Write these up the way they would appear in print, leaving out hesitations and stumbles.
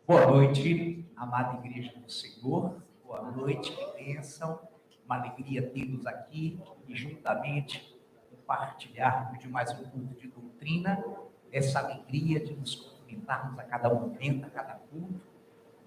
Boa noite, amada Igreja do Senhor. Boa noite, que bênção. Uma alegria tê-los aqui e juntamente compartilharmos de mais um culto de doutrina, essa alegria de nos cumprimentarmos a cada momento, a cada culto.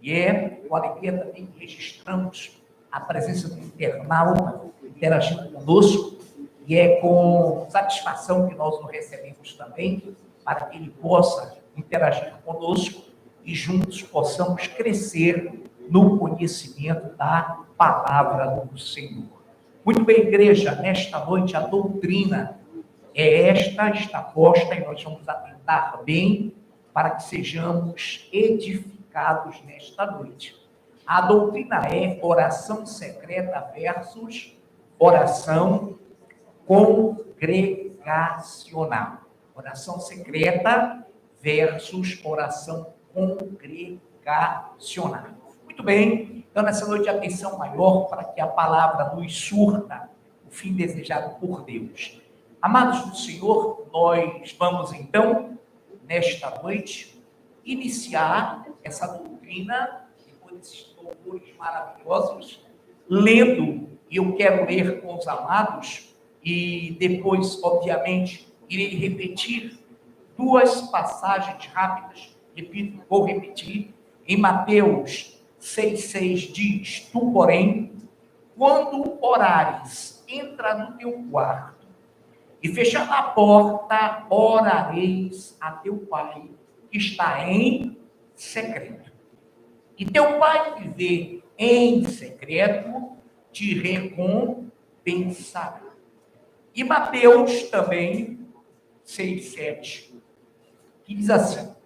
E é com alegria também que registramos a presença do internauta interagindo conosco, e é com satisfação que nós o recebemos também, para que ele possa interagir conosco e juntos possamos crescer no conhecimento da palavra do Senhor. Muito bem, igreja, nesta noite a doutrina é esta, está posta, e nós vamos atentar bem para que sejamos edificados nesta noite. A doutrina é oração secreta versus oração congregacional. Oração secreta versus oração congregacional. Muito bem, então nessa noite atenção maior para que a palavra nos surta o fim desejado por Deus. Amados do Senhor, nós vamos então, nesta noite, iniciar essa doutrina, depois desses louvores maravilhosos, lendo, e eu quero ler com os amados, e depois, obviamente, irei repetir duas passagens rápidas. Repito, vou repetir. Em Mateus 6,6 diz: tu, porém, quando orares, entra no teu quarto e fechando a porta, orareis a teu Pai que está em secreto. E teu Pai que vê em secreto te recompensará. E Mateus também 6,7, que diz assim: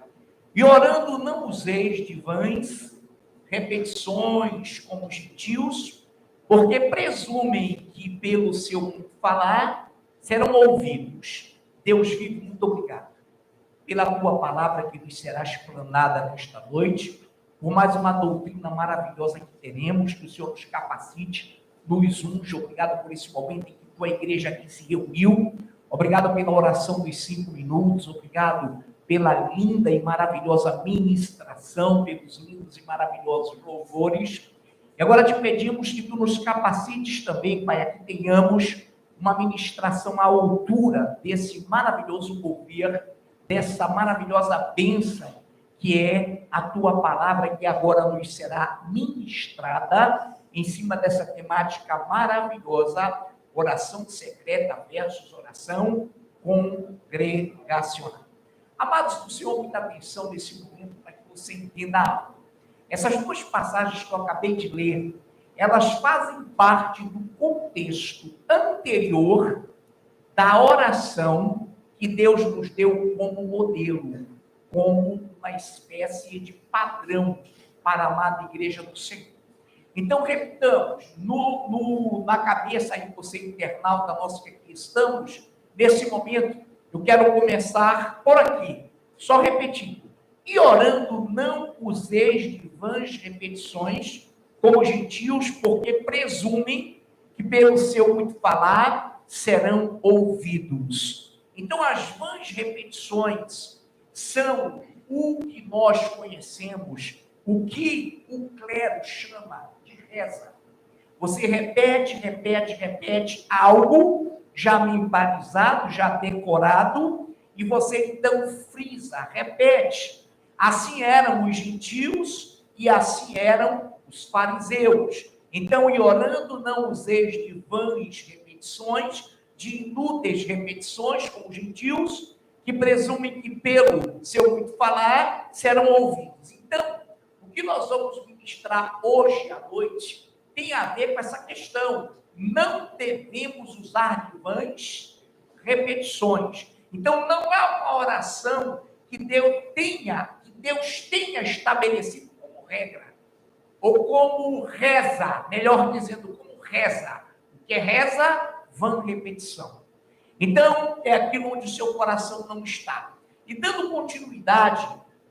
e orando não useis de vãs repetições como os gentios, porque presumem que pelo seu falar serão ouvidos. Deus vivo, muito obrigado pela tua palavra que nos será explanada nesta noite, por mais uma doutrina maravilhosa que teremos, que o Senhor nos capacite, nos unja. Obrigado por esse momento em que tua igreja aqui se reuniu. Obrigado pela oração dos 5 minutos, obrigado pela linda e maravilhosa ministração, pelos lindos e maravilhosos louvores. E agora te pedimos que tu nos capacites também, Pai, a que tenhamos uma ministração à altura desse maravilhoso mover, dessa maravilhosa bênção que é a tua palavra, que agora nos será ministrada em cima dessa temática maravilhosa, oração secreta versus oração congregacional. Amados do Senhor, muita atenção nesse momento para que você entenda algo. Essas duas passagens que eu acabei de ler, elas fazem parte do contexto anterior da oração que Deus nos deu como modelo, como uma espécie de padrão para a amada igreja do Senhor. Então, repitamos, na cabeça aí, você internauta nosso que aqui estamos, nesse momento, eu quero começar por aqui, só repetindo. E orando não useis de vãs repetições, como gentios, porque presumem que pelo seu muito falar serão ouvidos. Então, as vãs repetições são o que nós conhecemos, o que o clero chama de reza. Você repete algo já memorializado, já decorado, e você então frisa, repete. Assim eram os gentios e assim eram os fariseus. Então, e orando não useis de vãs repetições, de inúteis repetições, como os gentios, que presumem que pelo seu muito falar serão ouvidos. Então, o que nós vamos ministrar hoje à noite tem a ver com essa questão. Não devemos usar de vãs repetições. Então, não é uma oração que Deus tenha estabelecido como regra, ou como reza, melhor dizendo, como reza. O que é reza? Vã repetição. Então, é aquilo onde o seu coração não está. E dando continuidade,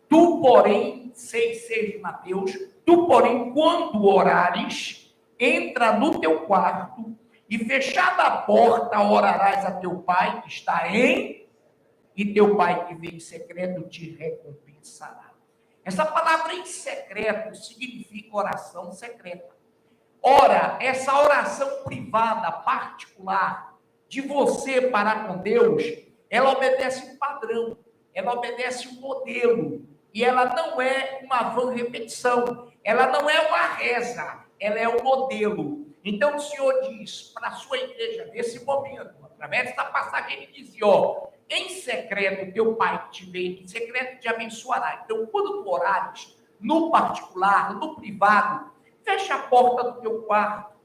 tu, porém, 6 de Mateus, tu, porém, quando orares, entra no teu quarto e, fechada a porta, orarás a teu pai que está e teu pai que vem em secreto te recompensará. Essa palavra em secreto significa oração secreta. Ora, essa oração privada, particular, de você para com Deus, ela obedece um padrão, ela obedece um modelo, e ela não é uma vã repetição, ela não é uma reza, ela é um modelo. Então o Senhor diz para a sua igreja, nesse momento, através dessa passagem, ele dizia, em secreto, teu pai que te vê, em secreto te abençoará. Então, quando tu orares, no particular, no privado, fecha a porta do teu quarto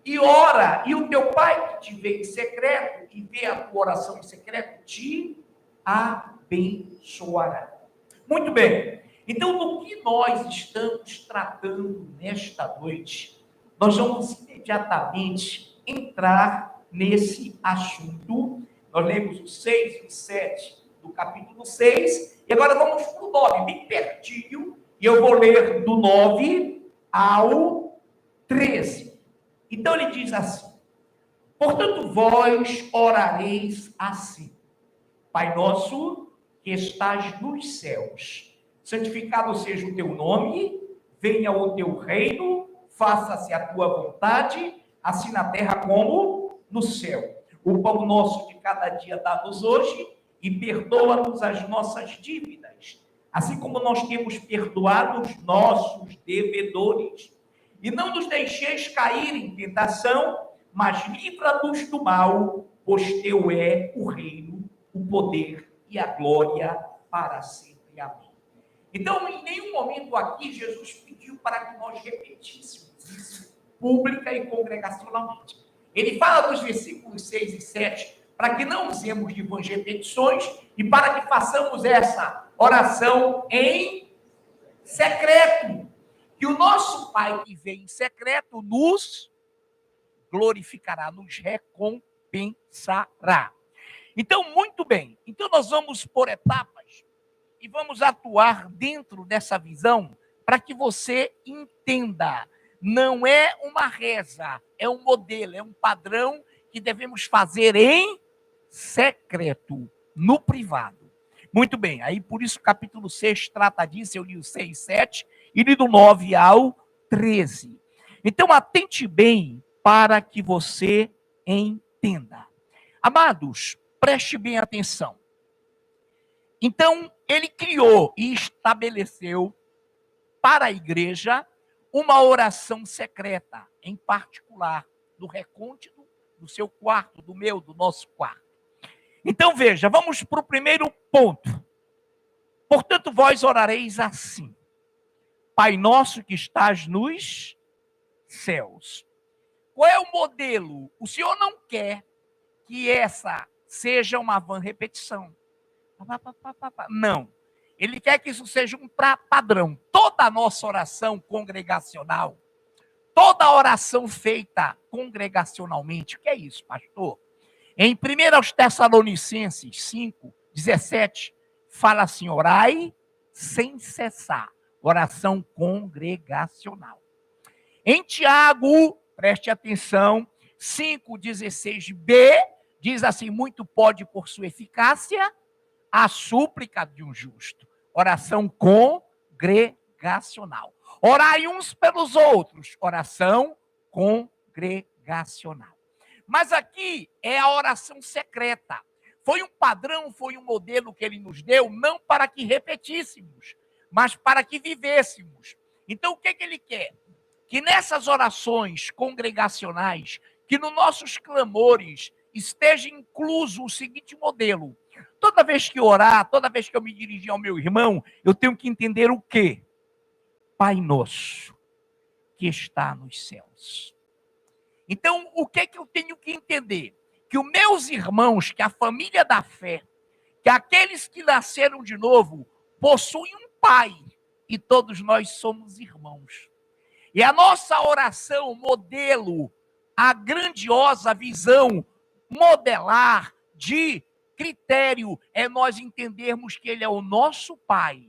e ora, e o teu pai que te vê em secreto e vê a tua oração em secreto, te abençoará. Muito bem. Então, do que nós estamos tratando nesta noite, nós vamos imediatamente entrar nesse assunto. Nós lemos o 6 e o 7 do capítulo 6, e agora vamos para o 9, bem pertinho, e eu vou ler do 9 ao 13. Então ele diz assim: portanto, vós orareis assim: Pai nosso que estás nos céus, santificado seja o teu nome, venha o teu reino, faça-se a tua vontade, assim na terra como no céu. O pão nosso de cada dia dá-nos hoje, e perdoa-nos as nossas dívidas, assim como nós temos perdoado os nossos devedores. E não nos deixeis cair em tentação, mas livra-nos do mal, pois teu é o reino, o poder e a glória para sempre. Amém. Então, em nenhum momento aqui, Jesus pediu para que nós repetíssemos isso pública e congregacionalmente. Ele fala dos versículos 6 e 7 para que não usemos de vãs repetições e para que façamos essa oração em secreto. Que o nosso Pai que vem em secreto nos glorificará, nos recompensará. Então, muito bem. Então, nós vamos por etapas e vamos atuar dentro dessa visão para que você entenda. Não é uma reza, é um modelo, é um padrão que devemos fazer em secreto, no privado. Muito bem, aí por isso o capítulo 6 trata disso, eu li o 6 e 7, e li do 9 ao 13. Então, atente bem para que você entenda. Amados, preste bem atenção. Então, ele criou e estabeleceu para a igreja uma oração secreta, em particular, do recôndito do seu quarto, do meu, do nosso quarto. Então, veja, vamos para o primeiro ponto. Portanto, vós orareis assim: Pai nosso que estás nos céus. Qual é o modelo? O Senhor não quer que essa seja uma vã repetição. Não. Ele quer que isso seja um padrão. Toda a nossa oração congregacional, toda oração feita congregacionalmente, o que é isso, pastor? Em 1 Tessalonicenses 5, 17, fala assim: orai sem cessar. Oração congregacional. Em Tiago, preste atenção, 5,16b, diz assim: muito pode por sua eficácia a súplica de um justo. Oração congregacional. Orai uns pelos outros. Oração congregacional. Mas aqui é a oração secreta. Foi um padrão, foi um modelo que ele nos deu, não para que repetíssemos, mas para que vivêssemos. Então, o que ele quer? Que nessas orações congregacionais, que nos nossos clamores, esteja incluso o seguinte modelo: toda vez que orar, toda vez que eu me dirigir ao meu irmão, eu tenho que entender o quê? Pai nosso, que está nos céus. Então, o que eu tenho que entender? Que os meus irmãos, que a família da fé, que aqueles que nasceram de novo, possuem um pai, e todos nós somos irmãos. E a nossa oração, modelo, a grandiosa visão modelar de critério é nós entendermos que ele é o nosso Pai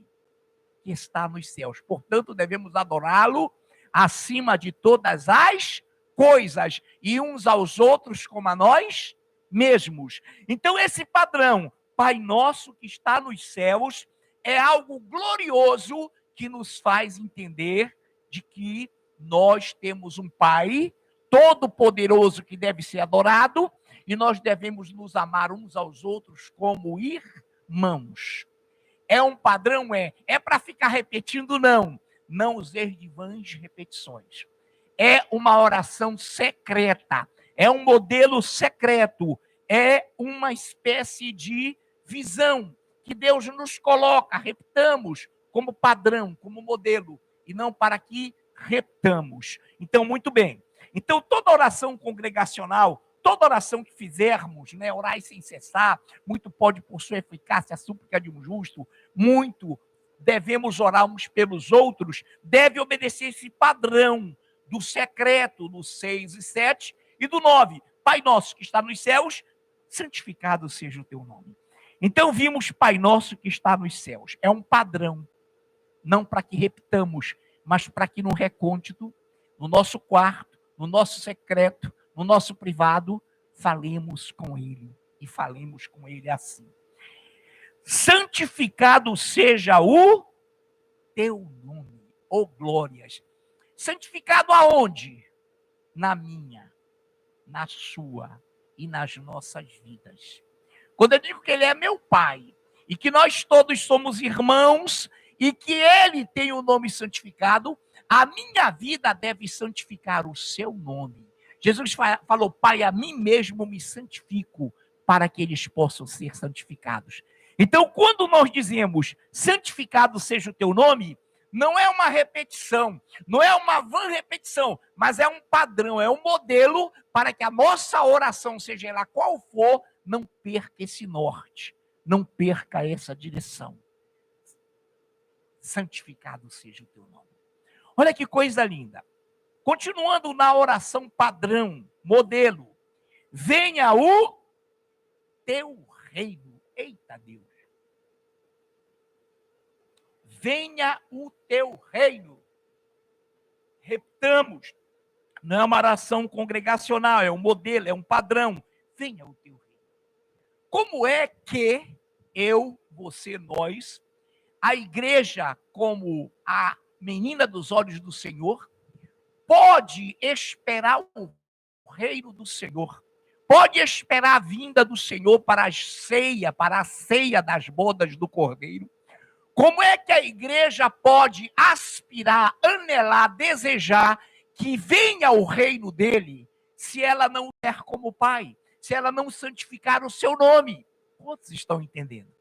que está nos céus. Portanto, devemos adorá-lo acima de todas as coisas e uns aos outros como a nós mesmos. Então, esse padrão, Pai nosso que está nos céus, é algo glorioso que nos faz entender de que nós temos um Pai todo-poderoso que deve ser adorado e nós devemos nos amar uns aos outros como irmãos. É um padrão? É para ficar repetindo? Não. Não usar de vãs repetições. É uma oração secreta. É um modelo secreto. É uma espécie de visão que Deus nos coloca, repitamos, como padrão, como modelo, e não para que repitamos. Então, muito bem. Então, toda oração congregacional, toda oração que fizermos, né, orai sem cessar, muito pode por sua eficácia a súplica de um justo, muito devemos orar uns pelos outros, deve obedecer esse padrão do secreto, do 6 e 7, e do 9. Pai nosso que está nos céus, santificado seja o teu nome. Então vimos Pai nosso que está nos céus. É um padrão, não para que repitamos, mas para que no recôndito, no nosso quarto, no nosso secreto, no nosso privado, falemos com ele. E falemos com ele assim. Santificado seja o teu nome, ô glórias. Santificado aonde? Na minha, na sua e nas nossas vidas. Quando eu digo que ele é meu Pai, e que nós todos somos irmãos, e que ele tem o nome santificado, a minha vida deve santificar o seu nome. Jesus falou, Pai, a mim mesmo me santifico, para que eles possam ser santificados. Então, quando nós dizemos, santificado seja o teu nome, não é uma repetição, não é uma vã repetição, mas é um padrão, é um modelo para que a nossa oração, seja ela qual for, não perca esse norte, não perca essa direção. Santificado seja o teu nome. Olha que coisa linda. Continuando na oração padrão, modelo, venha o teu reino. Eita Deus. Venha o teu reino. Repitamos. Não é uma oração congregacional, é um modelo, é um padrão. Venha o teu reino. Como é que eu, você, nós, a igreja como a menina dos olhos do Senhor, pode esperar o reino do Senhor? Pode esperar a vinda do Senhor para a ceia das bodas do Cordeiro? Como é que a igreja pode aspirar, anelar, desejar que venha o reino dele, se ela não der como Pai, se ela não santificar o seu nome? Quantos estão entendendo?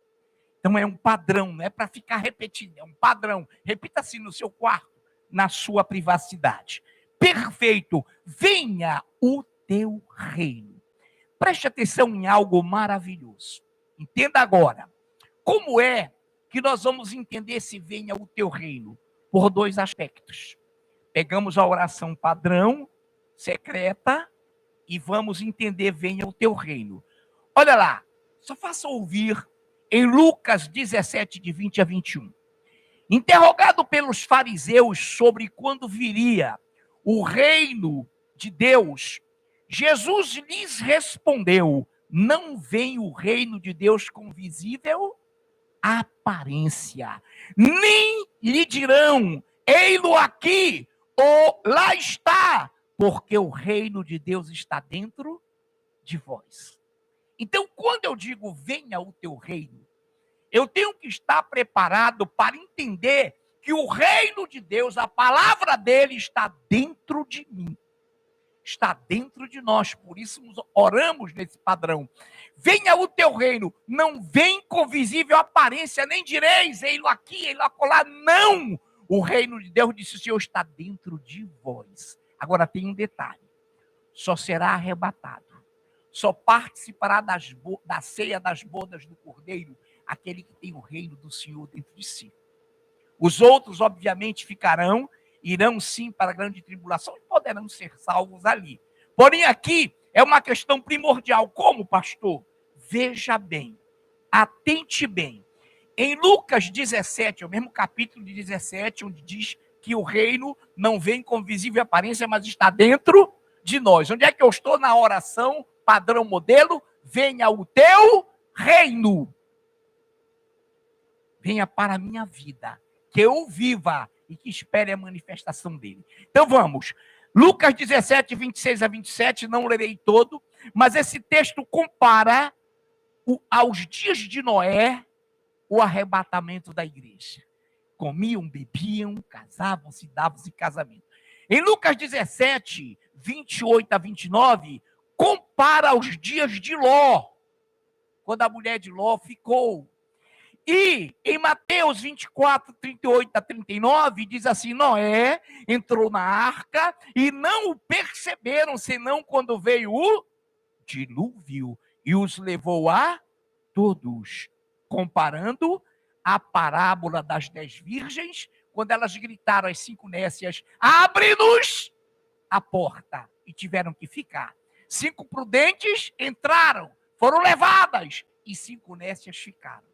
Então é um padrão, não é para ficar repetindo, é um padrão. Repita assim no seu quarto, na sua privacidade. Perfeito, venha o teu reino. Preste atenção em algo maravilhoso. Entenda agora, como é que nós vamos entender se venha o teu reino? Por dois aspectos. Pegamos a oração padrão, secreta, e vamos entender, venha o teu reino. Olha lá, só faça ouvir em Lucas 17, de 20 a 21. Interrogado pelos fariseus sobre quando viria o reino de Deus, Jesus lhes respondeu, não vem o reino de Deus com visível aparência, nem lhe dirão, ei-lo aqui, ou lá está, porque o reino de Deus está dentro de vós. Então, quando eu digo, venha o teu reino, eu tenho que estar preparado para entender que o reino de Deus, a palavra dele está dentro de mim. Está dentro de nós, por isso oramos nesse padrão. Venha o teu reino, não vem com visível aparência, nem direis, ei-lo aqui, ei-lo acolá, não! O reino de Deus, disse o Senhor, está dentro de vós. Agora tem um detalhe, só será arrebatado, só participará da ceia das bodas do Cordeiro, aquele que tem o reino do Senhor dentro de si. Os outros, obviamente, irão sim para a grande tribulação e poderão ser salvos ali. Porém, aqui é uma questão primordial. Como, pastor? veja bem, atente bem. Em Lucas 17, é o mesmo capítulo de 17, onde diz que o reino não vem com visível aparência, mas está dentro de nós. Onde é que eu estou na oração, padrão modelo? Venha o teu reino. Venha para a minha vida, que eu viva e que espere a manifestação dele. Então vamos. Lucas 17, 26 a 27, não lerei todo, mas esse texto compara aos dias de Noé o arrebatamento da igreja. Comiam, bebiam, casavam-se, davam-se casamento. Em Lucas 17, 28 a 29, compara os dias de Ló, quando a mulher de Ló ficou. E em Mateus 24, 38 a 39, diz assim: Noé entrou na arca e não o perceberam, senão quando veio o dilúvio e os levou a todos. Comparando a parábola das 10 virgens, quando elas gritaram às 5 nécias: abre-nos a porta, e tiveram que ficar. 5 prudentes entraram, foram levadas, e 5 nécias ficaram.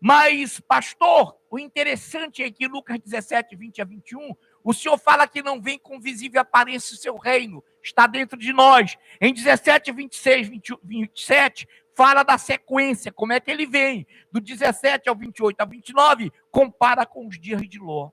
Mas, pastor, o interessante é que Lucas 17, 20 a 21, o Senhor fala que não vem com visível aparência o seu reino, está dentro de nós. Em 17, 26, 27, fala da sequência, como é que ele vem. Do 17 ao 28 ao 29, compara com os dias de Ló.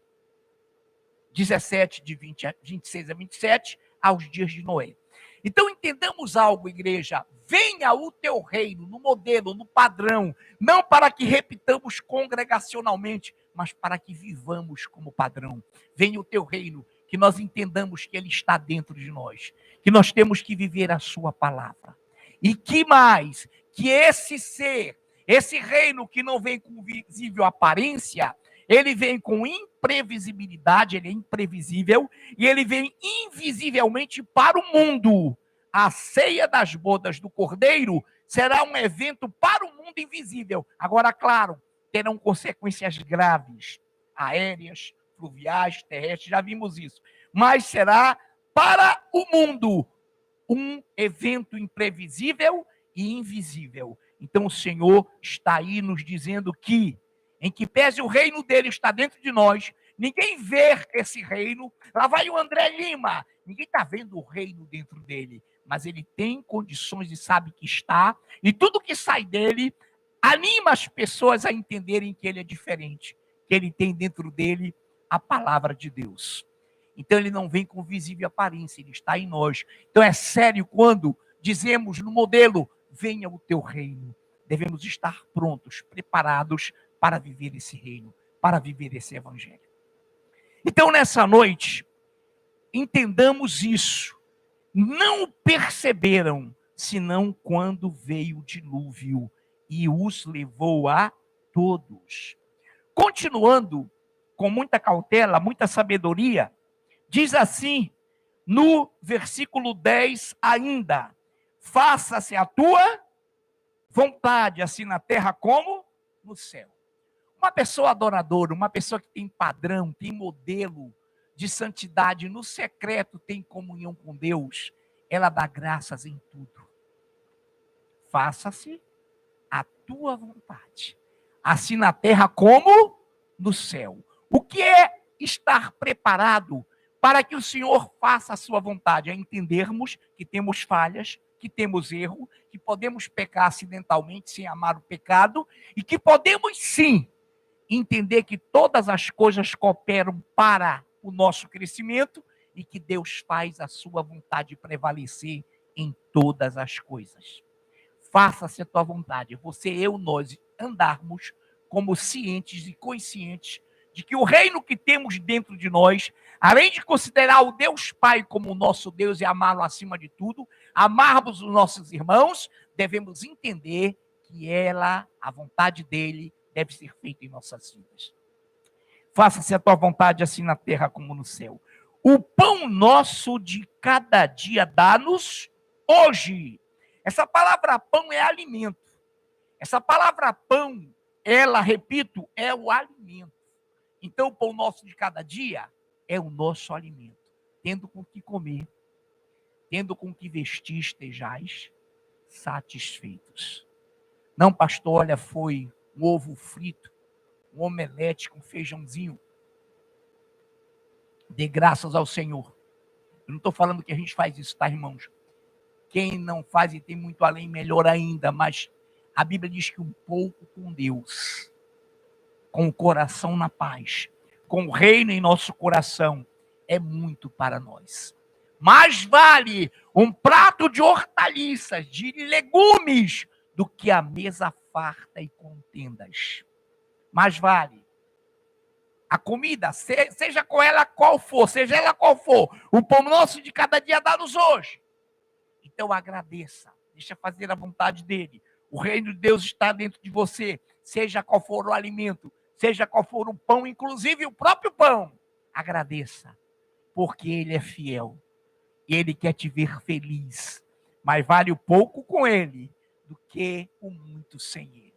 17, de 26 a 27, aos dias de Noé. Então entendamos algo, igreja. Venha o teu reino, no modelo, no padrão, não para que repitamos congregacionalmente, mas para que vivamos como padrão. Venha o teu reino, que nós entendamos que ele está dentro de nós, que nós temos que viver a sua palavra. E que mais? Que esse ser, esse reino que não vem com visível aparência, ele vem com imprevisibilidade, ele é imprevisível, e ele vem invisivelmente para o mundo. A ceia das bodas do Cordeiro será um evento para o mundo invisível. Agora, claro, terão consequências graves, aéreas, fluviais, terrestres, já vimos isso. Mas será para o mundo um evento imprevisível e invisível. Então o Senhor está aí nos dizendo que, em que pese o reino dele está dentro de nós, ninguém vê esse reino. Lá vai o André Lima, ninguém está vendo o reino dentro dele, mas ele tem condições e sabe que está, e tudo que sai dele anima as pessoas a entenderem que ele é diferente, que ele tem dentro dele a palavra de Deus. Então ele não vem com visível aparência, ele está em nós. Então é sério quando dizemos no modelo: venha o teu reino. Devemos estar prontos, preparados para viver esse reino, para viver esse evangelho. Então nessa noite, entendamos isso. Não perceberam, senão quando veio o dilúvio e os levou a todos. Continuando, com muita cautela, muita sabedoria, diz assim, no versículo 10 ainda: faça-se a tua vontade, assim na terra como no céu. Uma pessoa adoradora, uma pessoa que tem padrão, tem modelo de santidade, no secreto tem comunhão com Deus, ela dá graças em tudo. Faça-se a tua vontade, assim na terra como no céu. O que é estar preparado para que o Senhor faça a sua vontade? É entendermos que temos falhas, que temos erro, que podemos pecar acidentalmente sem amar o pecado, e que podemos sim entender que todas as coisas cooperam para o nosso crescimento e que Deus faz a sua vontade prevalecer em todas as coisas. Faça-se a tua vontade. Você, eu, nós andarmos como cientes e conscientes de que o reino que temos dentro de nós, além de considerar o Deus Pai como o nosso Deus e amá-lo acima de tudo, amarmos os nossos irmãos, devemos entender que a vontade dele, deve ser feita em nossas vidas. Faça-se a tua vontade assim na terra como no céu. O pão nosso de cada dia dá-nos hoje. Essa palavra pão é alimento. Essa palavra pão, ela, repito, é o alimento. Então, o pão nosso de cada dia é o nosso alimento. Tendo com que comer, tendo com que vestir, estejais satisfeitos. Não, pastor, olha, foi um ovo frito, um omelete com feijãozinho. Dê graças ao Senhor. Eu não estou falando que a gente faz isso, tá, irmãos? Quem não faz e tem muito além, melhor ainda. Mas a Bíblia diz que um pouco com Deus, com o coração na paz, com o reino em nosso coração, é muito para nós. Mais vale um prato de hortaliças, de legumes, do que a mesa farta e contendas. Mais vale a comida, seja com ela qual for, seja ela qual for, o pão nosso de cada dia dá-nos hoje. Então agradeça, deixa fazer a vontade dele. O reino de Deus está dentro de você, seja qual for o alimento, seja qual for o pão, inclusive o próprio pão. Agradeça, porque ele é fiel. Ele quer te ver feliz. Mas vale o pouco com ele do que o muito sem ele.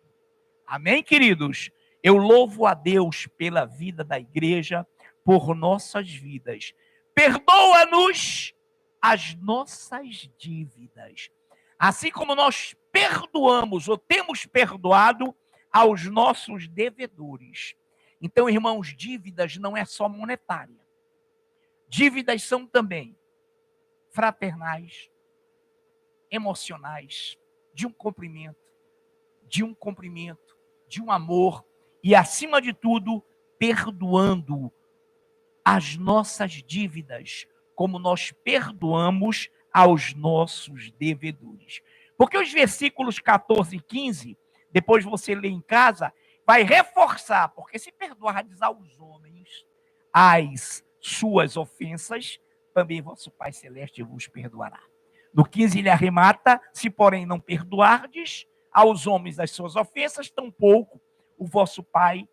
Amém, queridos? Eu louvo a Deus pela vida da igreja, por nossas vidas. Perdoa-nos as nossas dívidas, assim como nós perdoamos ou temos perdoado aos nossos devedores. Então, irmãos, dívidas não é só monetária. Dívidas são também fraternais, emocionais, de um cumprimento, de um amor e, acima de tudo, perdoando as nossas dívidas, como nós perdoamos aos nossos devedores. Porque os versículos 14 e 15, depois você lê em casa, vai reforçar, porque se perdoardes aos homens as suas ofensas, também vosso Pai Celeste vos perdoará. No 15 ele arremata, se porém não perdoardes aos homens as suas ofensas, tampouco o vosso Pai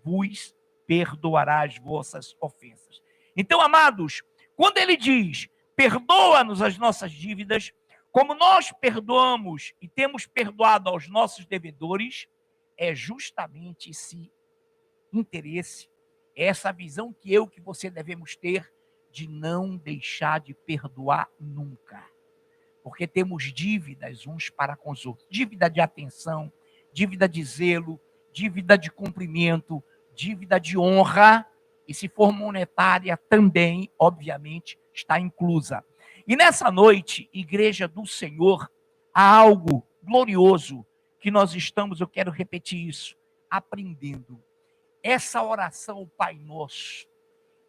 vos perdoará as vossas ofensas. Então, amados, quando ele diz, perdoa-nos as nossas dívidas, como nós perdoamos e temos perdoado aos nossos devedores, é justamente esse interesse, essa visão que você devemos ter de não deixar de perdoar nunca. Porque temos dívidas uns para com os outros. Dívida de atenção, dívida de zelo, dívida de cumprimento, dívida de honra, e se for monetária também, obviamente, está inclusa. E nessa noite, Igreja do Senhor, há algo glorioso que nós estamos, eu quero repetir isso, aprendendo. Essa oração, Pai Nosso,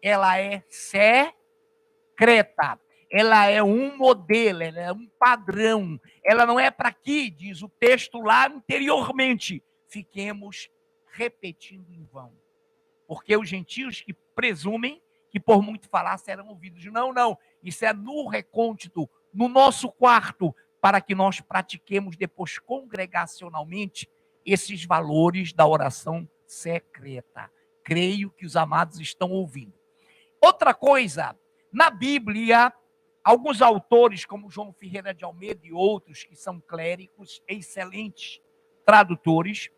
ela é secreta. Ela é um modelo, ela é um padrão. Ela não é para que, diz o texto lá anteriormente, fiquemos repetindo em vão. Porque os gentios que presumem que por muito falar serão ouvidos. Não, não. Isso é no recôndito, no nosso quarto, para que nós pratiquemos depois congregacionalmente esses valores da oração secreta. Creio que os amados estão ouvindo. Outra coisa, na Bíblia, alguns autores, como João Ferreira de Almeida e outros, que são clérigos, excelentes tradutores,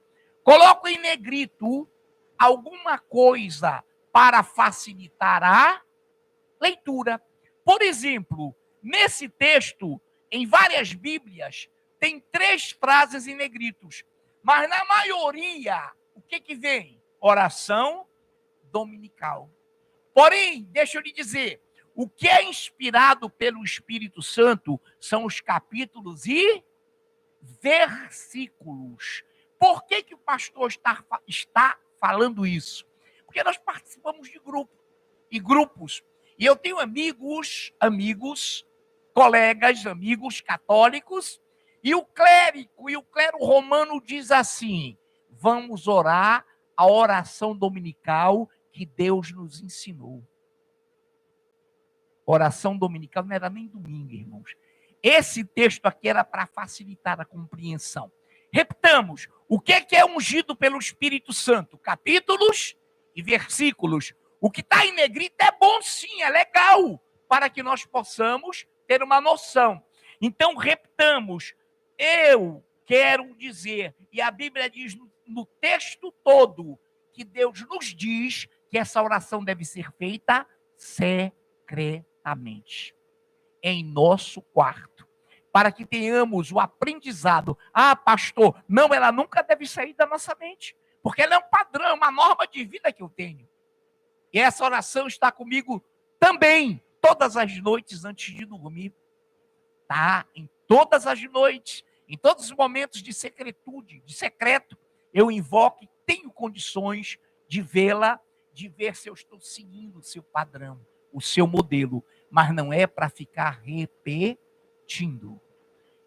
colocam em negrito alguma coisa para facilitar a leitura. Por exemplo, nesse texto, em várias Bíblias, tem 3 frases em negritos, mas na maioria, o que vem? Oração dominical. Porém, deixa eu lhe dizer, o que é inspirado pelo Espírito Santo são os capítulos e versículos. Por que o pastor está falando isso? Porque nós participamos de grupos. E eu tenho amigos, colegas, amigos católicos, e o clero romano diz assim, vamos orar a oração dominical que Deus nos ensinou. Oração dominical não era nem domingo, irmãos. Esse texto aqui era para facilitar a compreensão. Repitamos, o que é ungido pelo Espírito Santo? Capítulos e versículos. O que está em negrito é bom sim, é legal, para que nós possamos ter uma noção. Então, repitamos, eu quero dizer, e a Bíblia diz no texto todo, que Deus nos diz que essa oração deve ser feita secretamente, em nosso quarto. para que tenhamos o aprendizado. Ah, pastor, não, ela nunca deve sair da nossa mente, porque ela é um padrão, uma norma de vida que eu tenho. E essa oração está comigo também, todas as noites antes de dormir. Tá? Em todas as noites, em todos os momentos de secretude, de secreto, eu invoco e tenho condições de vê-la, de ver se eu estou seguindo o seu padrão, o seu modelo, mas não é para ficar repetindo.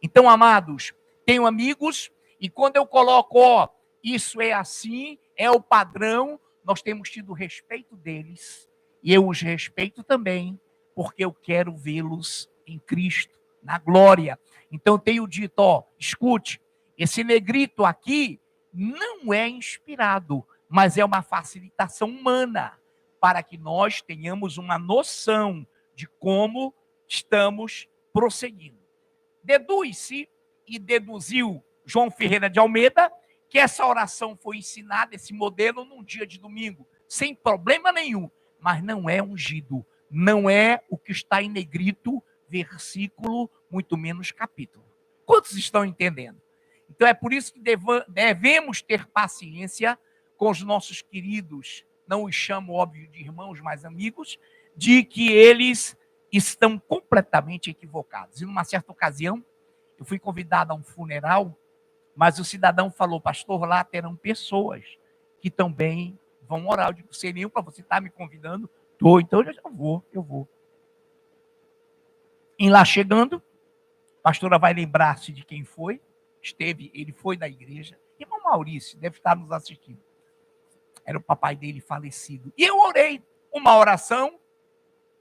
Então, amados, tenho amigos, e quando eu coloco, ó, isso é assim, é o padrão, nós temos tido respeito deles, e eu os respeito também, porque eu quero vê-los em Cristo, na glória. Então, eu tenho dito, ó, escute, esse negrito aqui não é inspirado, mas é uma facilitação humana, para que nós tenhamos uma noção de como estamos prosseguindo. Deduz-se e deduziu João Ferreira de Almeida que essa oração foi ensinada, esse modelo, num dia de domingo, sem problema nenhum, mas não é ungido, não é o que está em negrito, versículo, muito menos capítulo. Quantos estão entendendo? Então é por isso que devemos ter paciência com os nossos queridos, não os chamo, óbvio, de irmãos, mas amigos, de que eles estão completamente equivocados. E numa certa ocasião, eu fui convidado a um funeral, mas o cidadão falou, pastor, lá terão pessoas que também vão orar. Eu digo, sei nenhum para você estar me convidando? Estou, então eu já vou, eu vou. Em lá chegando, a pastora vai lembrar-se de quem foi, ele foi da igreja, irmão Maurício, deve estar nos assistindo. Era o papai dele falecido. E eu orei uma oração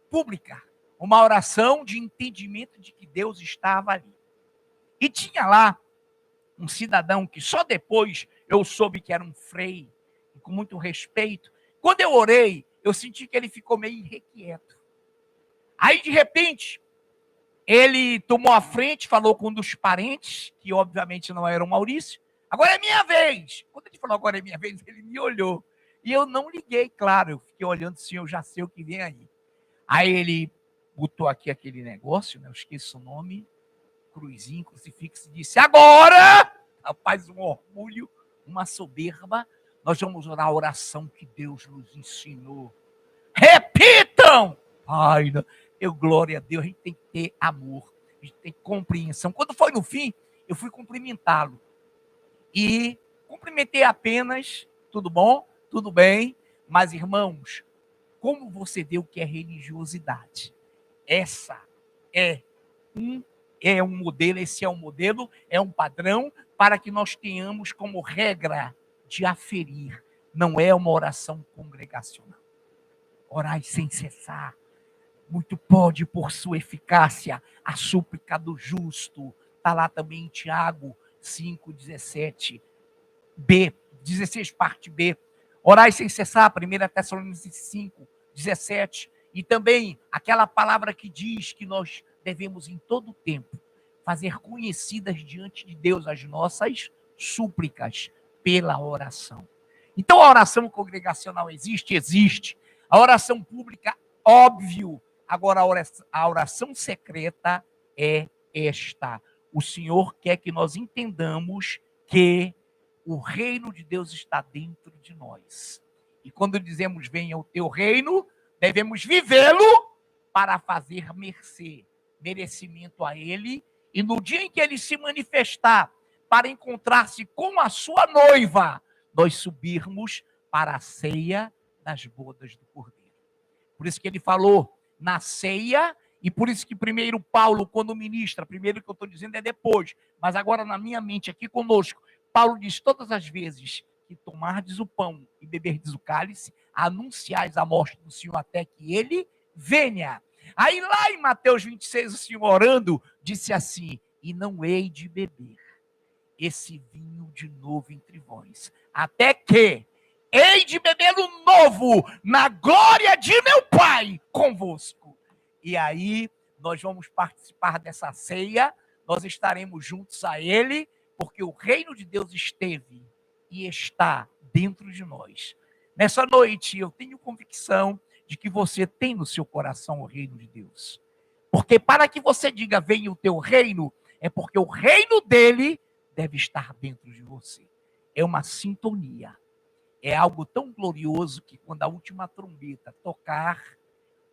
pública, uma oração de entendimento de que Deus estava ali. E tinha lá um cidadão que só depois eu soube que era um frei, com muito respeito. Quando eu orei, eu senti que ele ficou meio irrequieto. Aí, de repente, ele tomou a frente, falou com um dos parentes, que obviamente não era o Maurício. Agora é minha vez. Quando ele falou agora é minha vez, ele me olhou. E eu não liguei, claro. Eu fiquei olhando assim, eu já sei o que vem aí. Aí ele botou aqui aquele negócio, né? Eu esqueço o nome. Cruzinho, crucifixo, e disse, agora, rapaz, um orgulho, uma soberba, nós vamos orar a oração que Deus nos ensinou. Repitam! Ai, eu, glória a Deus, a gente tem que ter amor, a gente tem compreensão. Quando foi no fim, eu fui cumprimentá-lo. E cumprimentei apenas, tudo bom? Tudo bem? Mas, irmãos, como você vê o que é religiosidade? Essa é um modelo, esse é um modelo, é um padrão para que nós tenhamos como regra de aferir. Não é uma oração congregacional. Orai sem cessar. Muito pode, por sua eficácia, a súplica do justo. Está lá também em Tiago 5,17. B, 16, parte B. Orai sem cessar, 1 Tessalonicenses 5, 17. E também aquela palavra que diz que nós devemos em todo tempo fazer conhecidas diante de Deus as nossas súplicas pela oração. Então a oração congregacional existe? Existe. A oração pública, óbvio. Agora a oração secreta é esta. O Senhor quer que nós entendamos que o reino de Deus está dentro de nós. E quando dizemos venha o teu reino, devemos vivê-lo para fazer merecimento a ele. E no dia em que ele se manifestar para encontrar-se com a sua noiva, nós subirmos para a ceia das bodas do Cordeiro. Por isso que ele falou na ceia, e por isso que primeiro Paulo, quando ministra, primeiro que eu estou dizendo é depois, mas agora na minha mente aqui conosco, Paulo diz todas as vezes que tomardes o pão e beberdes o cálice, anunciais a morte do Senhor até que ele venha. Aí lá em Mateus 26, o Senhor orando, disse assim, e não hei de beber esse vinho de novo entre vós, até que hei de bebê-lo novo na glória de meu Pai convosco. E aí nós vamos participar dessa ceia, nós estaremos juntos a ele, porque o reino de Deus esteve e está dentro de nós. Nessa noite eu tenho convicção de que você tem no seu coração o reino de Deus. Porque para que você diga venha o teu reino, é porque o reino dele deve estar dentro de você. É uma sintonia. É algo tão glorioso que quando a última trombeta tocar,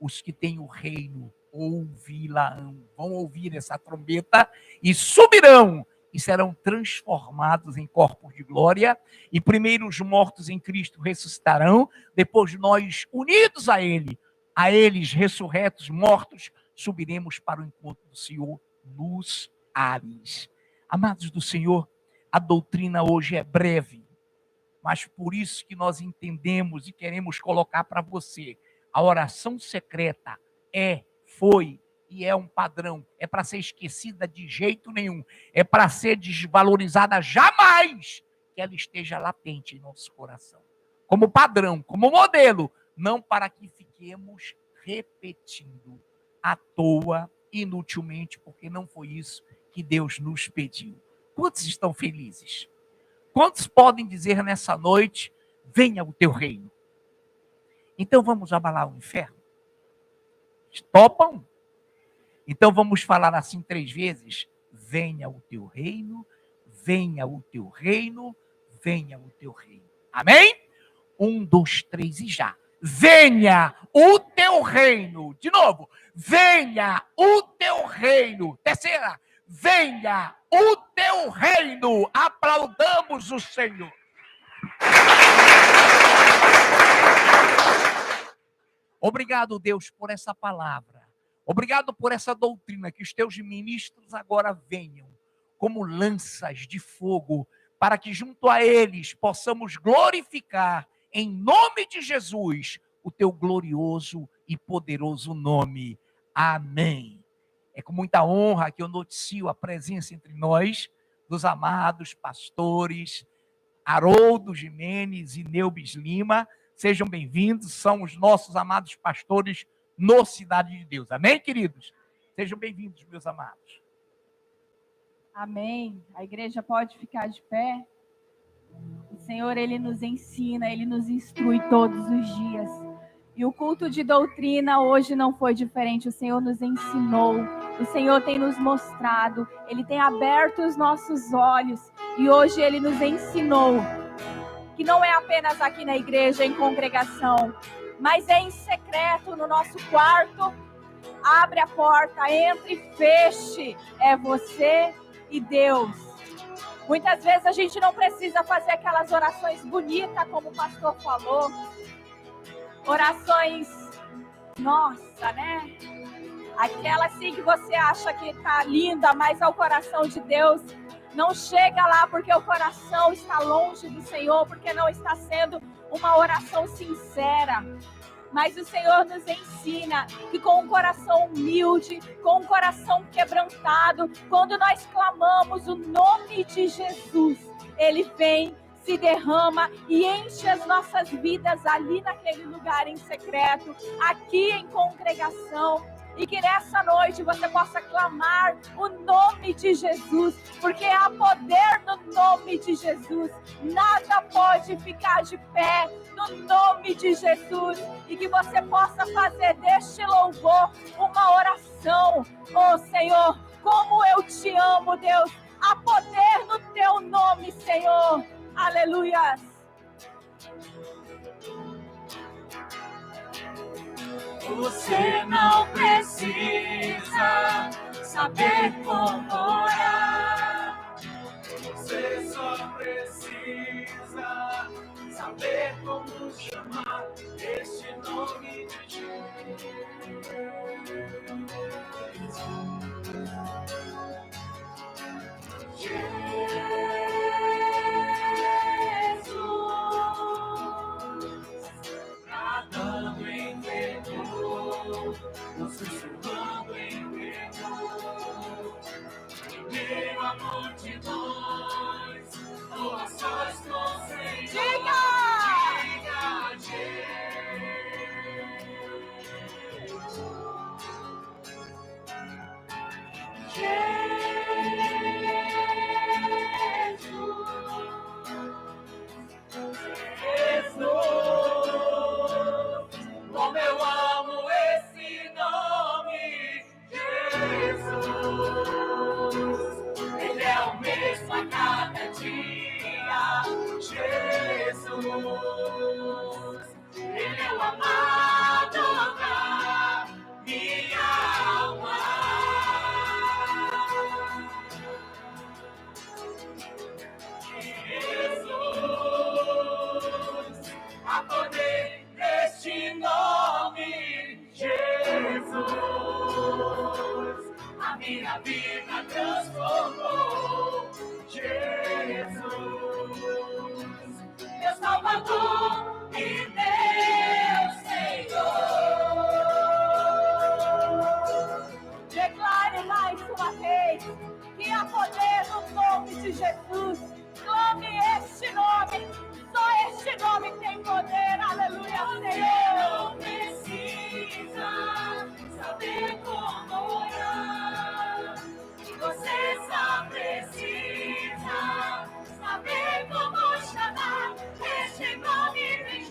os que têm o reino ouvi-la-ão, vão ouvir essa trombeta e subirão e serão transformados em corpos de glória, e primeiro os mortos em Cristo ressuscitarão, depois nós, unidos a Ele, a eles ressurretos, mortos, subiremos para o encontro do Senhor nos ares. Amados do Senhor, a doutrina hoje é breve, mas por isso que nós entendemos e queremos colocar para você. A oração secreta foi e é um padrão. É para ser esquecida de jeito nenhum. É para ser desvalorizada jamais que ela esteja latente em nosso coração. Como padrão, como modelo. Não para que fiquemos repetindo à toa, inutilmente, porque não foi isso que Deus nos pediu. Quantos estão felizes? Quantos podem dizer nessa noite, venha o teu reino? Então vamos abalar o inferno? Topam? Então vamos falar assim 3 vezes: venha o teu reino, venha o teu reino, venha o teu reino. Amém? 1, 2, 3 e já. Venha o teu reino. De novo, venha o teu reino. Terceira, venha o teu reino. Aplaudamos o Senhor. Obrigado, Deus, por essa palavra. Obrigado por essa doutrina, que os teus ministros agora venham como lanças de fogo, para que junto a eles possamos glorificar, em nome de Jesus, o teu glorioso e poderoso nome. Amém. É com muita honra que eu noticio a presença entre nós dos amados pastores Haroldo Jimenez e Neubis Lima. Sejam bem-vindos, são os nossos amados pastores no Cidade de Deus. Amém, queridos? Sejam bem-vindos, meus amados. Amém. A igreja pode ficar de pé. O Senhor, Ele nos ensina, Ele nos instrui todos os dias. E o culto de doutrina hoje não foi diferente. O Senhor nos ensinou, o Senhor tem nos mostrado, Ele tem aberto os nossos olhos. E hoje Ele nos ensinou que não é apenas aqui na igreja, em congregação, mas é em secreto, no nosso quarto. Abre a porta, entre e feche. É você e Deus. Muitas vezes a gente não precisa fazer aquelas orações bonitas, como o pastor falou. Orações, nossa, né? Aquela assim que você acha que tá linda, mas ao coração de Deus não chega lá, porque o coração está longe do Senhor, porque não está sendo uma oração sincera. Mas o Senhor nos ensina que com um coração humilde, com um coração quebrantado, quando nós clamamos o nome de Jesus, Ele vem, se derrama e enche as nossas vidas ali naquele lugar em secreto, aqui em congregação. E que nessa noite você possa clamar o nome de Jesus, porque há poder no nome de Jesus. Nada pode ficar de pé no nome de Jesus. E que você possa fazer deste louvor uma oração. Oh Senhor, como eu te amo, Deus. Há poder no teu nome, Senhor. Aleluia. Você não precisa saber como orar. Você só precisa saber como chamar este nome de Jesus. Nadando em temor, nos sussurrando em temor, em meio a multidões, orações com Senhor. Diga, Jesus. Ele é o amado da minha alma. Jesus, há poder neste nome. Jesus, a minha vida transformou. Jesus, meu Salvador e meu Senhor. Declare mais uma vez que há poder no nome de Jesus. Nome este nome. Só este nome tem poder. Aleluia, Senhor. Não precisa saber como orar. Você só precisa saber como chamar. Este nome tem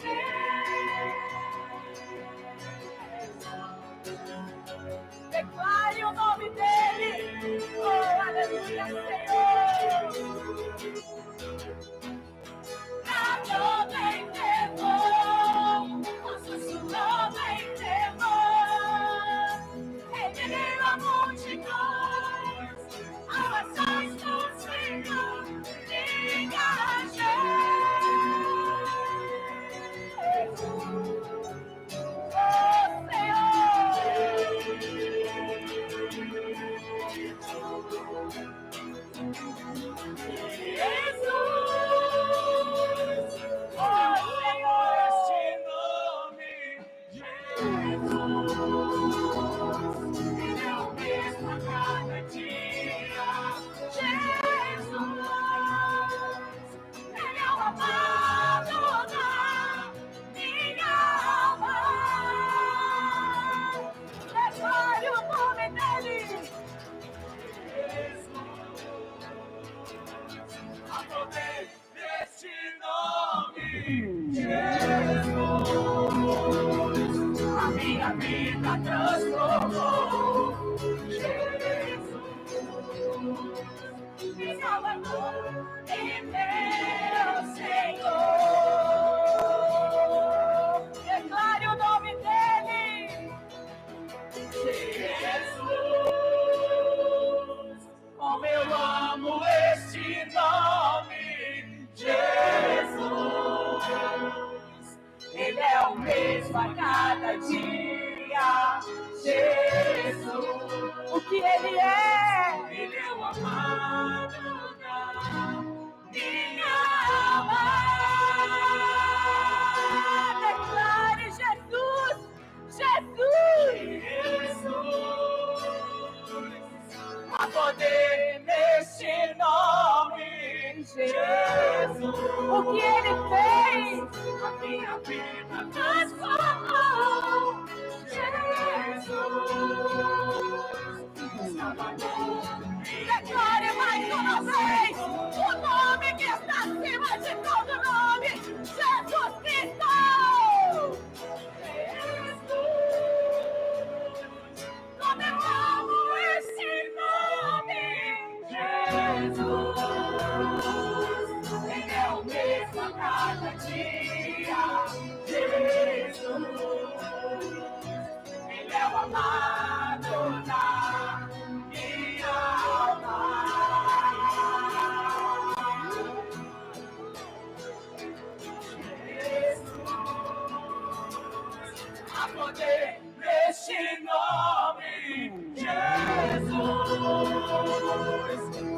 Declare o nome dele. Oh, aleluia, Senhor. Nada tem temor, nossa sua tem temor. Reunir a multidões, abraçais do Senhor, diga Declare o nome dele. a poder deste nome, Jesus, a minha vida transformou. Jesus, meu Salvador e meu Senhor. Declare o nome dele. Jesus, como eu amo este nome, Jesus. Ele é o mesmo a cada dia, Jesus. O que ele é? Ele é o amado da minha alma. Declare Jesus. Jesus. Jesus, há poder neste nome, Jesus. O que ele fez? A minha vida transformou, Jesus. Salvador. Declare mais uma vez o nome que está acima de todo nome. Jesus Cristo. Como eu amo esse nome, Jesus. Ele é o mesmo a cada dia, Jesus. Ele é o amado da minha alma. Jesus, há poder neste nome, Jesus.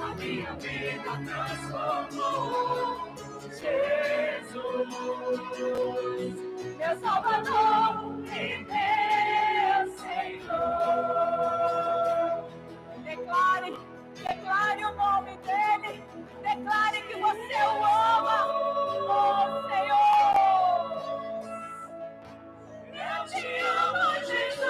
A minha vida transformou, Jesus. Meu Salvador e meu Senhor. Declare o nome dele. Declare que você o ama. Oh, Senhor. Eu te amo, Jesus.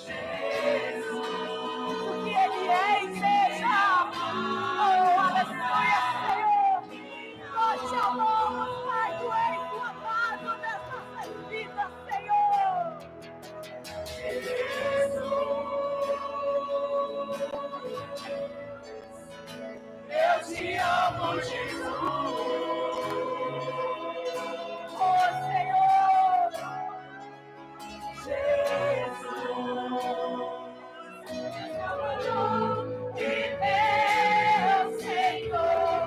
Jesus. O que ele é, igreja. Oh, te amo, Jesus. Oh, Senhor. Meu Senhor.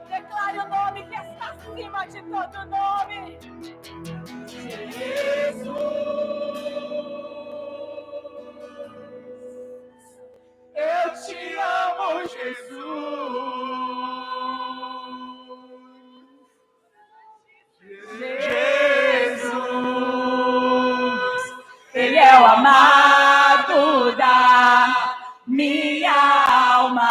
Declare o nome que está acima de todo nome. Eu te amo, Jesus. Ele é o amado da minha alma.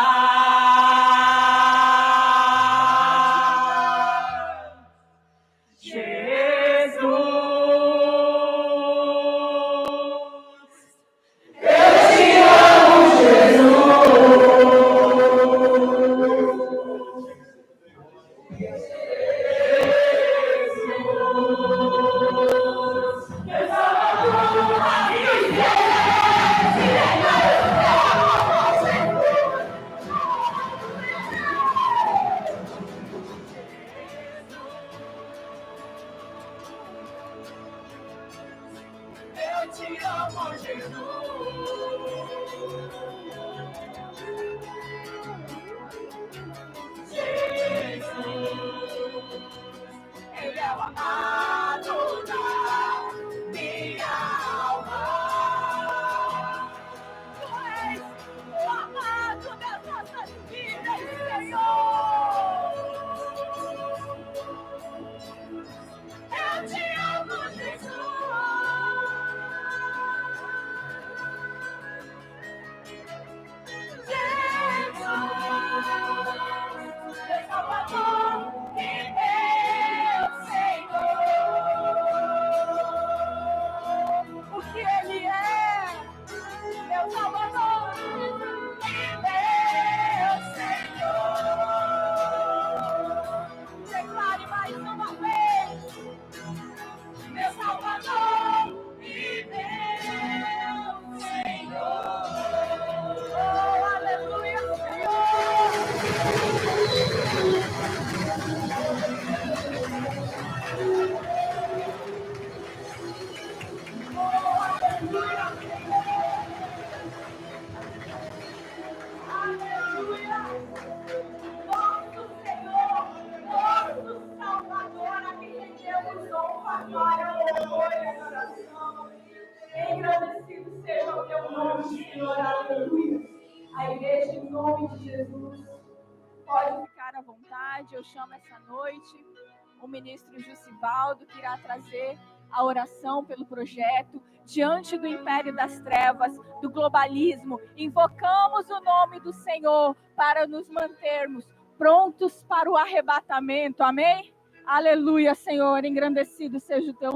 Eu te amo, Ele é o amado da minha alma. Tu és o amado das nossas vidas, Senhor. Eu te amo, Jesus. Meu Salvador e meu Senhor. O que Ele é, meu Salvador e meu Senhor. Declare mais uma vez, meu Salvador e meu Senhor. Oh, aleluia, Senhor. Oh, aleluia, Senhor. Aleluia. Nosso Senhor, nosso Salvador, a quem rendemos honra, glória, louvor e adoração. Engrandecido seja o teu nome, Senhor, aleluia. A igreja, em nome de Jesus, pode ficar à vontade. Eu chamo essa noite o ministro Jussivaldo, que irá trazer a oração pelo projeto diante do império das trevas, do globalismo. Invocamos o nome do Senhor para nos mantermos prontos para o arrebatamento. Amém? Aleluia, Senhor. Engrandecido seja o teu nome.